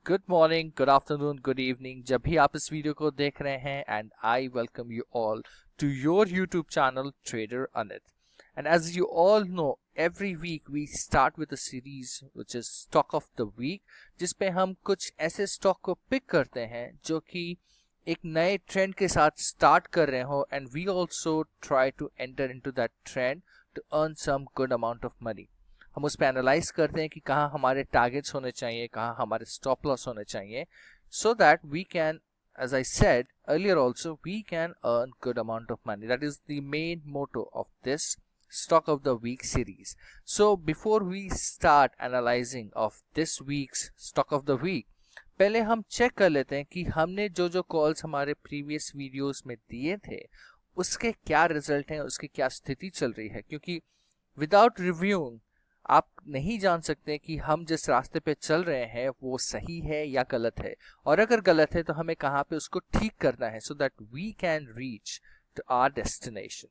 Good morning, good afternoon, good evening जब भी आप इस वीडियो को देख रहे हैं and I welcome you all to your YouTube channel trader Anit. And as you all know, every week we start with a series which is Stock of the Week, जिसपे हम कुछ ऐसे स्टॉक को पिक करते हैं जो कि एक नए ट्रेंड के साथ स्टार्ट कर रहे हो and we also try to enter into that trend to earn some good amount of money. हम उस पर एनालाइज करते हैं कि कहाँ हमारे टारगेट्स होने चाहिए, कहाँ हमारे स्टॉप लॉस होने चाहिए, so that we can, as I said earlier also, we can earn good amount of money. That is the main motto of this Stock of the Week series. So before we start analyzing of this week's Stock of the Week, पहले हम check कर लेते हैं कि हमने जो जो calls हमारे प्रीवियस वीडियोस में दिए थे उसके क्या रिजल्ट हैं, उसकी क्या स्थिति चल रही है, क्योंकि विदाउट रिव्यूइंग आप नहीं जान सकते कि हम जिस रास्ते पे चल रहे हैं वो सही है या गलत है, और अगर गलत है तो हमें कहाँ पे उसको ठीक करना है so that we can reach to our destination.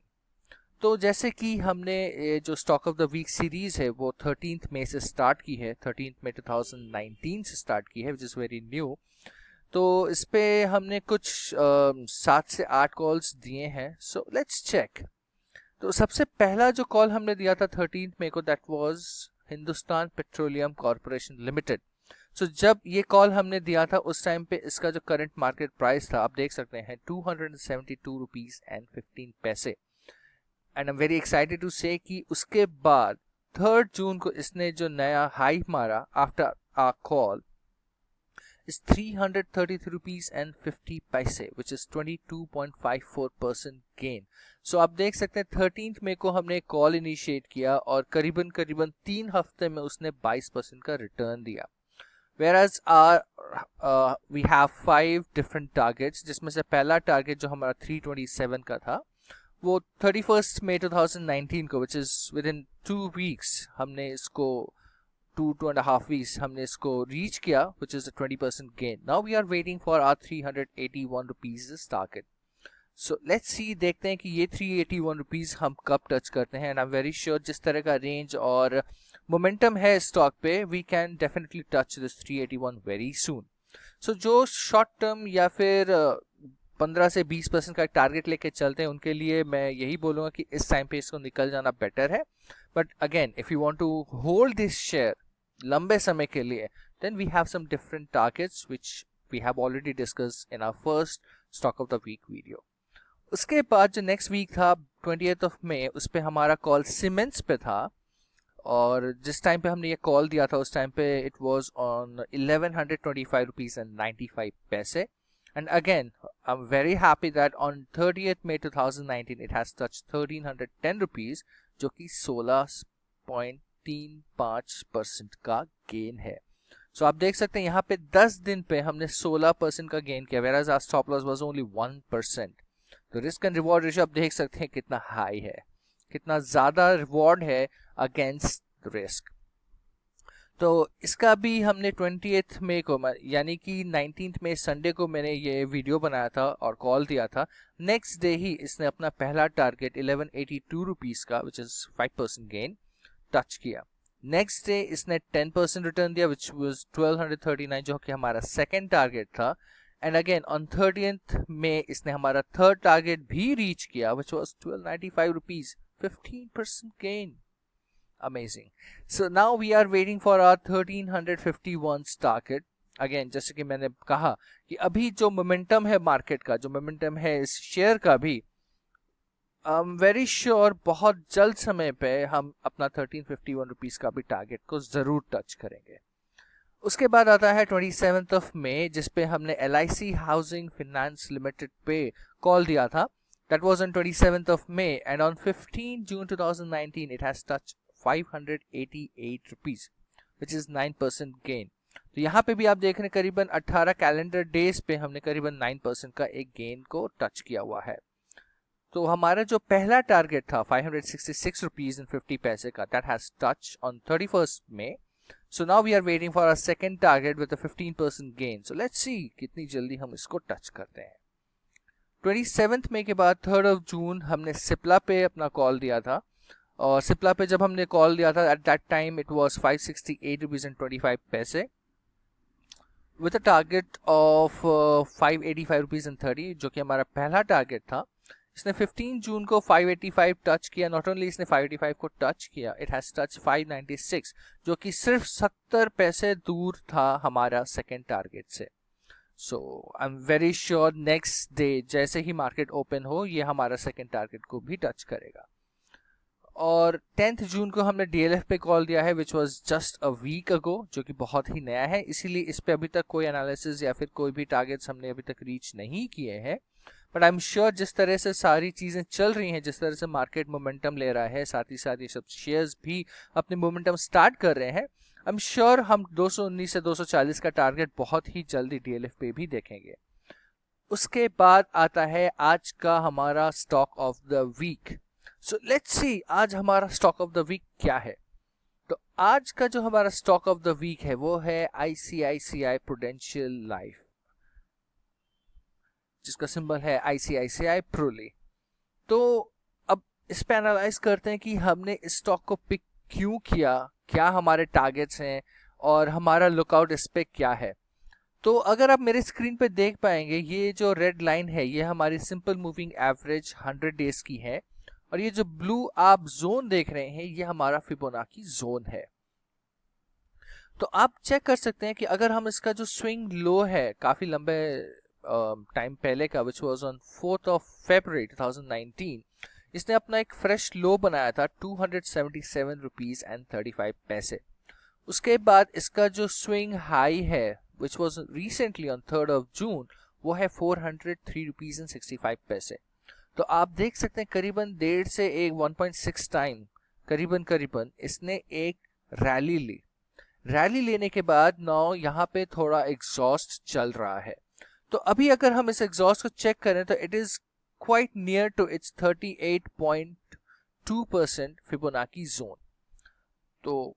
तो जैसे कि हमने जो stock of the week series है वो 13 मई से स्टार्ट की है, 13 मई 2019 से स्टार्ट की है, विच इज़ वेरी न्यू. तो इस पे हमने कुछ 7 से 8 कॉल्स दिए हैं. So let's check. तो सबसे पहला जो कॉल हमने दिया था 13 मई को, that was Hindustan Petroleum Corporation Limited. So जब ये कॉल हमने दिया था उस टाइम पे इसका जो करंट मार्केट प्राइस था आप देख सकते हैं 272 रुपीज एंड 15 पैसे. And I am very excited to say कि उसके बाद 3 जून को इसने जो नया हाई मारा after a call is 333 rupees and 50 paise, which is 22.54% gain. So आप देख सकते हैं 13 मई को हमने कॉल इनिशिएट किया और करीबन 3 हफ्ते में उसने 22% का रिटर्न दिया. Whereas we have 5 different targets, जिसमें से पहला टारगेट जो हमारा 327 का था वो 31 मई 2019 को, which is within 2 weeks हमने इसको 2.5 weeks हमने इसको रीच किया, which is a 20% gain. Now we are waiting for our 381 rupees target. So let's see, देखते हैं कि ये 381 rupees हम कब टच करते हैं. And I'm very sure जिस तरह का रेंज और मोमेंटम है स्टॉक पे, we can definitely touch this 381 very soon. So जो शॉर्ट टर्म या फिर 15 से 20% का टारगेट लेके चलते हैं उनके लिए मैं यही बोलूँगा कि इस टाइम पे इसको निकल जाना बेटर है. But again if you want to hold this share लंबे समय के लिए, then we have some different targets which we have already discussed in our first stock of the week video. उसके बाद जो नेक्स्ट वीक था 20th of May, उस पे हमारा कॉल सीमेंट्स पे था, और जिस टाइम पे हमने ये कॉल दिया था उस टाइम पे it was on 1125 rupees and 95 पैसे. And again, I'm very happy that on 30th May 2019 it has touched 1310 rupees, जो कि 16.35% का गेन है. सो आप देख सकते हैं यहाँ पे 10 दिन पे हमने 16% का गेन किया, whereas our stop loss was only 1%. तो रिस्क एंड रिवॉर्ड रेशियो आप देख सकते हैं कितना हाई है, कितना ज़्यादा रिवॉर्ड है अगेंस्ट रिस्क. तो इसका भी हमने 20th मई को, यानी कि 19th मई संडे को मैंने ये वीडियो बनाया था और कॉल दिया था. नेक्स्ट डे ही इसने अपना पहला टारगेट 1182 रुपीज़ का, विच इज़ 5% गेन, टच किया. नेक्स्ट डे इसने 10% रिटर्न दिया, विच वाज 1239, जो कि हमारा सेकेंड टारगेट था. एंड अगेन ऑन 30th मई इसने हमारा थर्ड टारगेट भी रीच किया, which was 1295 rupees, 15% gain. Amazing. So now we are waiting for our 1351 target. Again, जैसे कि मैंने कहा कि अभी जो मोमेंटम है मार्केट का, जो मोमेंटम है इस शेयर का भी, वेरी श्योर बहुत जल्द समय पे हम अपना 1351 रुपीज़ का भी टारगेट को ज़रूर टच करेंगे. उसके बाद आता है 27th of May, जिस पे हमने LIC हाउसिंग फाइनेंस लिमिटेड पे कॉल दिया था. That was on 27th of May, and on 15 June 2019 it has touched 588 rupees, which is 9% gain. तो यहाँ पे भी आप देख रहे हैं करीबन 18 कैलेंडर डेज पे हमने करीबन 9% का एक गेन को टच किया हुआ है. तो हमारा जो पहला टारगेट था 566 रुपीज एंड 50 पैसे का, that has touched on 31st May. So now we are waiting for our second target with a 15% gain. So let's see कितनी जल्दी हम इसको टच करते हैं. 27th मई के बाद 3rd of June हमने सिप्ला पे अपना कॉल दिया था, और सिप्ला पे जब हमने कॉल दिया था at that time it was 568 rupees and 25 पैसे. With a target of 585 rupees and 30, जो कि हमारा पहला टारगेट था। इसने 15 जून को 585 टच किया। नॉट ओनली इसने 585 को टच किया, इट हैज टच 596, जो कि सिर्फ 70 पैसे दूर था हमारा सेकेंड टारगेट से। So I am very sure next day जैसे ही मार्केट ओपन हो, ये हमारा सेकेंड टारगेट को भी टच करेगा। और 10th जून को हमने डीएलएफ पे कॉल दिया है, which was just a week ago, जो कि बहुत ही नया है, इसीलिए इस पे अभी तक कोई एनालिसिस या फिर कोई भी टारगेट्स हमने अभी तक रीच नहीं किए हैं। बट आई एम श्योर जिस तरह से सारी चीज़ें चल रही हैं, जिस तरह से मार्केट मोमेंटम ले रहा है, साथ ही साथ ये सब शेयर्स भी अपने मोमेंटम स्टार्ट कर रहे हैं, आई एम श्योर हम 219 से 240 का टारगेट बहुत ही जल्दी डीएलएफ पे भी देखेंगे। उसके बाद आता है आज का हमारा stock of the week. So let's see आज हमारा स्टॉक ऑफ द वीक क्या है। तो आज का जो हमारा स्टॉक ऑफ द वीक है वो है आईसीआईसीआई प्रूडेंशियल लाइफ, जिसका सिंबल है आईसीआईसीआई प्रोली। तो अब इस पे एनालाइज करते हैं कि हमने इस स्टॉक को पिक क्यों किया, क्या हमारे टारगेट्स हैं और हमारा लुकआउट इस पे क्या है। तो अगर आप मेरे स्क्रीन पे देख पाएंगे, ये जो रेड लाइन है ये हमारी सिंपल मूविंग एवरेज 100 डेज की है, और ये जो ब्लू आप जोन देख रहे हैं ये हमारा फिबोनाची जोन है। तो आप चेक कर सकते हैं कि अगर हम इसका जो स्विंग लो है काफी लंबे टाइम पहले का, which was on 4th of February 2019, इसने अपना एक फ्रेश लो बनाया था 277 रुपीज एंड 35 पैसे। उसके बाद इसका जो स्विंग हाई है which was recently on 3rd of June, वो है 403 रुपीज एंड 65 पैसे। तो आप देख सकते हैं करीबन 1.5 से 1.6 टाइम करीबन इसने एक रैली ली। रैली लेने के बाद नाउ यहाँ पे थोड़ा एग्जॉस्ट चल रहा है। तो अभी अगर हम इस एग्जॉस्ट को चेक करें तो it is quite near to its 38.2% Fibonacci zone. तो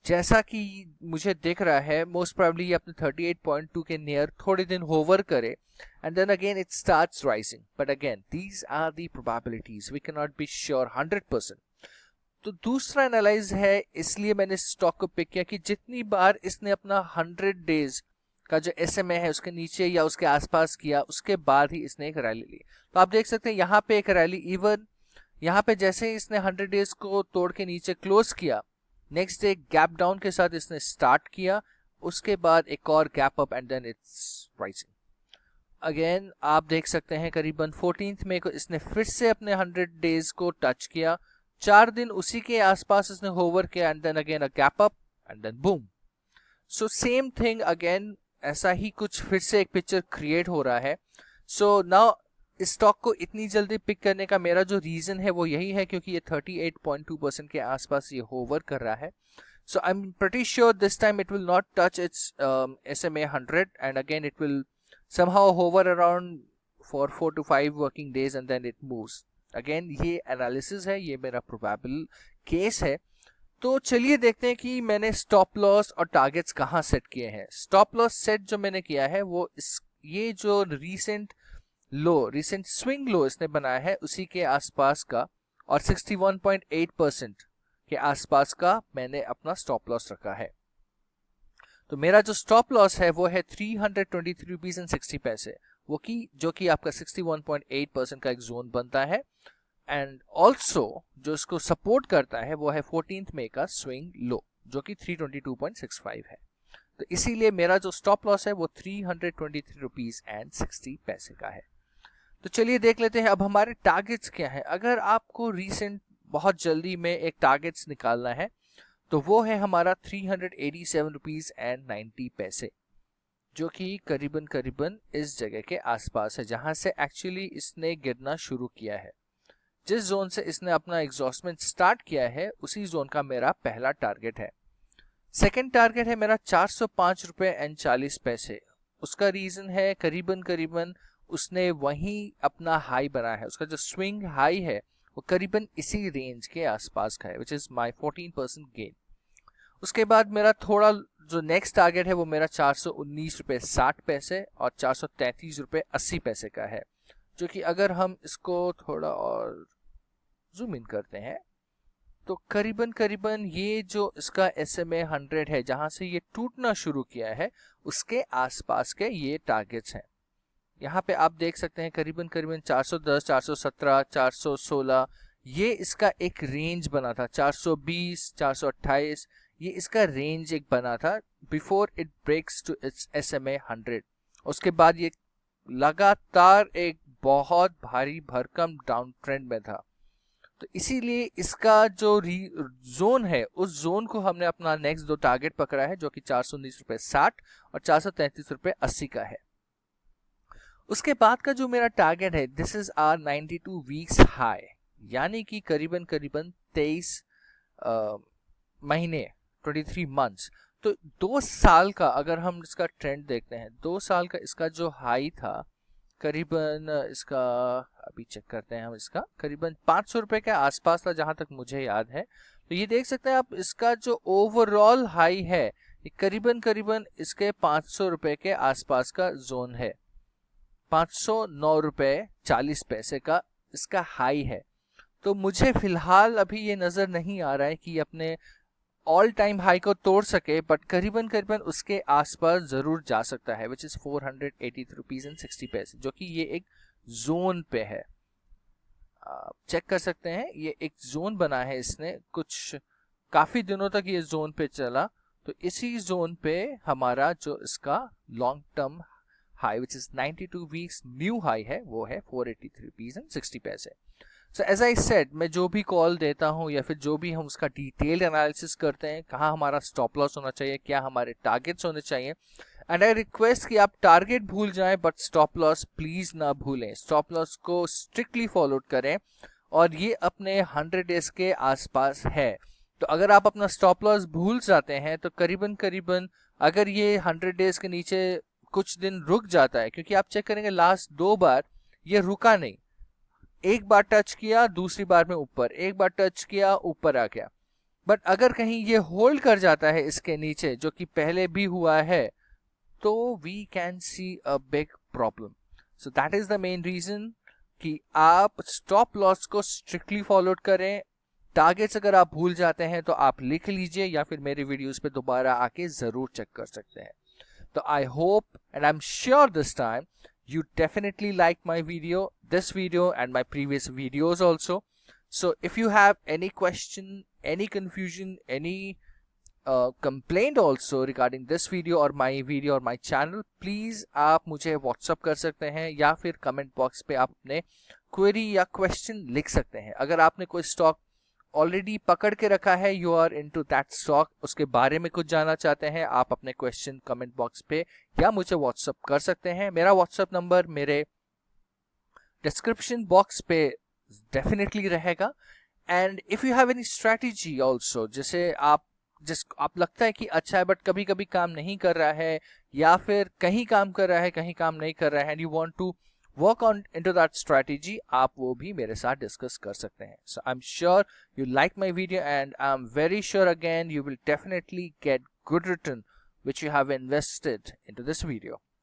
जैसा कि मुझे दिख रहा है मोस्ट प्रोबेबली ये अपने 38.2 के नियर थोड़े दिन होवर करे and then again it starts rising, but again these are the probabilities, we cannot be sure 100%। तो दूसरा एनालाइज है, इसलिए मैंने स्टॉक को पिक किया कि जितनी बार इसने अपना 100 डेज का जो SMA है उसके नीचे या उसके आसपास किया, उसके बाद ही इसने एक रैली ली। तो आप देख सकते हैं यहाँ पे एक रैली, इवन यहाँ पे जैसे ही इसने 100 डेज को तोड़ के नीचे क्लोज किया, नेक्स्ट डे गैप डाउन के साथ इसने स्टार्ट किया, उसके बाद एक और gap up and then it's rising again. आप देख सकते हैं करीबन 14th मई को इसने फिर से अपने 100 डेज को टच किया, 4 दिन उसी के आसपास इसने होवर किया and then again a gap up and then boom. So same thing again, ऐसा ही कुछ फिर से एक पिक्चर क्रिएट हो रहा है। सो नाउ इस स्टॉक को इतनी जल्दी पिक करने का मेरा जो रीजन है वो यही है क्योंकि ये 38.2% के आसपास ये होवर कर रहा है। So I'm pretty sure this time it will not touch its SMA 100 and again it will somehow hover around for 4 to 5 working days and then it moves. Again ये एनालिसिस है, ये मेरा प्रोबेबल केस है। तो चलिए देखते हैं कि मैंने स्टॉप लॉस और टारगेट्स कहाँ सेट किए हैं। स्टॉप लॉस सेट जो मैंने किया है वो ये जो रिसेंट स्विंग लो इसने बनाया है उसी के आसपास का, और 61.8% के आसपास का मैंने अपना स्टॉप लॉस रखा है। तो मेरा जो स्टॉप लॉस है वो है 323 रुपीज एंड 60 पैसे, जो कि आपका 61.8% का एक जोन बनता है। एंड ऑल्सो जो इसको सपोर्ट करता है वो है 14th मई का स्विंग लो, जो कि 322.65 है। तो इसीलिए मेरा जो स्टॉप लॉस है वो 323 रुपीज एंड 60 पैसे का है। तो चलिए देख लेते हैं अब हमारे टारगेट्स क्या है। अगर आपको रिसेंट बहुत जल्दी में एक टारगेट्स निकालना है तो वो है हमारा 387 रुपीज एंड 90 पैसे, जो कि करीबन इस जगह के आसपास है जहां से एक्चुअली इसने गिरना शुरू किया है। जिस जोन से इसने अपना एग्जॉस्टमेंट स्टार्ट किया है उसी जोन का मेरा पहला टारगेट है। सेकेंड टारगेट है मेरा 405 रुपए एंड 40 पैसे। उसका रीजन है करीबन उसने वहीं अपना हाई बनाया है, उसका जो स्विंग हाई है वो करीबन इसी रेंज के आसपास का है, विच इज माई 14% गेन। उसके बाद मेरा थोड़ा जो नेक्स्ट टारगेट है वो मेरा 419 रुपये 60 पैसे और 433 रुपये 80 पैसे का है, जो कि अगर हम इसको थोड़ा और जूम इन करते हैं तो करीबन करीबन ये जो इसका SMA 100 है, जहां से ये टूटना शुरू किया है, उसके आसपास के ये टारगेट्स हैं। यहाँ पे आप देख सकते हैं करीबन करीबन 410, 417, 416, ये इसका एक रेंज बना था। 420, 428, ये इसका रेंज एक बना था before it breaks to its SMA 100। उसके बाद ये लगातार एक बहुत भारी भरकम डाउन ट्रेंड में था। तो इसीलिए इसका जो जोन है, उस जोन को हमने अपना नेक्स्ट दो टारगेट पकड़ा है, जो कि 419.60 और 433.80 का है। उसके बाद का जो मेरा टारगेट है, this is our 92 weeks high, यानी कि करीबन करीबन 23 महीने, 23 मंथ्स। तो 2 साल का अगर हम इसका ट्रेंड देखते हैं, 2 साल का इसका जो हाई था करीबन, इसका अभी चेक करते हैं हम, इसका करीबन 500 रुपए के आसपास था जहां तक मुझे याद है। तो ये देख सकते हैं आप, इसका जो ओवरऑल हाई है ये करीबन करीबन इसके 500 रुपए के आसपास का जोन है। 509 रुपए 40 पैसे का इसका हाई है। तो मुझे फिलहाल अभी ये नजर नहीं आ रहा है कि अपने ऑल टाइम हाई को तोड़ सके, बट करीबन करीबन उसके आसपास जरूर जा सकता है, विच इज 483 रुपीज एंड 60 पैसे, जो कि ये एक जोन पे है। आप चेक कर सकते हैं, ये एक जोन बना है इसने, कुछ काफी दिनों तक ये जोन पे चला। तो इसी जोन पे हमारा जो इसका long term high, which is 92 weeks new high है, वो है 483 रुपीज एंड 60 पैसे। सो एज आई सेड, मैं जो भी कॉल देता हूँ या फिर जो भी हम उसका डिटेल्ड एनालिसिस करते हैं, कहाँ हमारा स्टॉप लॉस होना चाहिए, क्या हमारे टारगेट्स होने चाहिए, एंड आई रिक्वेस्ट कि आप टारगेट भूल जाएं बट स्टॉप लॉस प्लीज ना भूलें। स्टॉप लॉस को स्ट्रिक्टली फॉलो करें और ये अपने 100 डेज के आसपास है। तो अगर आप अपना स्टॉप लॉस भूल जाते हैं तो करीबन करीबन अगर ये 100 डेज के नीचे कुछ दिन रुक जाता है, क्योंकि आप चेक करेंगे लास्ट 2 बार ये रुका नहीं, एक बार टच किया, दूसरी बार में ऊपर, एक बार टच किया, ऊपर आ गया। बट अगर कहीं ये होल्ड कर जाता है इसके नीचे, जो कि पहले भी हुआ है, तो we can see a big problem. So that is the main reason कि आप स्टॉप लॉस को स्ट्रिक्टली फॉलो करें। टारगेट्स अगर आप भूल जाते हैं तो आप लिख लीजिए या फिर मेरे वीडियोस पे दोबारा आके जरूर चेक कर सकते हैं। तो I hope and I'm sure this time you definitely liked my video, this video and my previous videos also. So if you have any question, any confusion, any complaint also regarding this video or my video or my channel, please आप मुझे WhatsApp कर सकते हैं या फिर comment box पे आप अपने query या question लिख सकते हैं। अगर आपने कोई stock ऑलरेडी पकड़ के रखा है, you are into that stock, उसके बारे में कुछ जानना चाहते हैं, आप अपने क्वेश्चन कमेंट बॉक्स पे या मुझे व्हाट्सअप कर सकते हैं। मेरा व्हाट्सअप नंबर मेरे डिस्क्रिप्शन बॉक्स पे डेफिनेटली रहेगा। And if you have any strategy also, जैसे आप लगता है कि अच्छा है बट कभी कभी काम नहीं कर रहा है, या फिर कहीं काम कर रहा है कहीं काम नहीं कर रहा है, and you want to work on into that strategy, आप वो भी मेरे साथ डिस्कस कर सकते हैं। So I'm sure you like my video and I'm very sure again you will definitely get good return which you have invested into this video.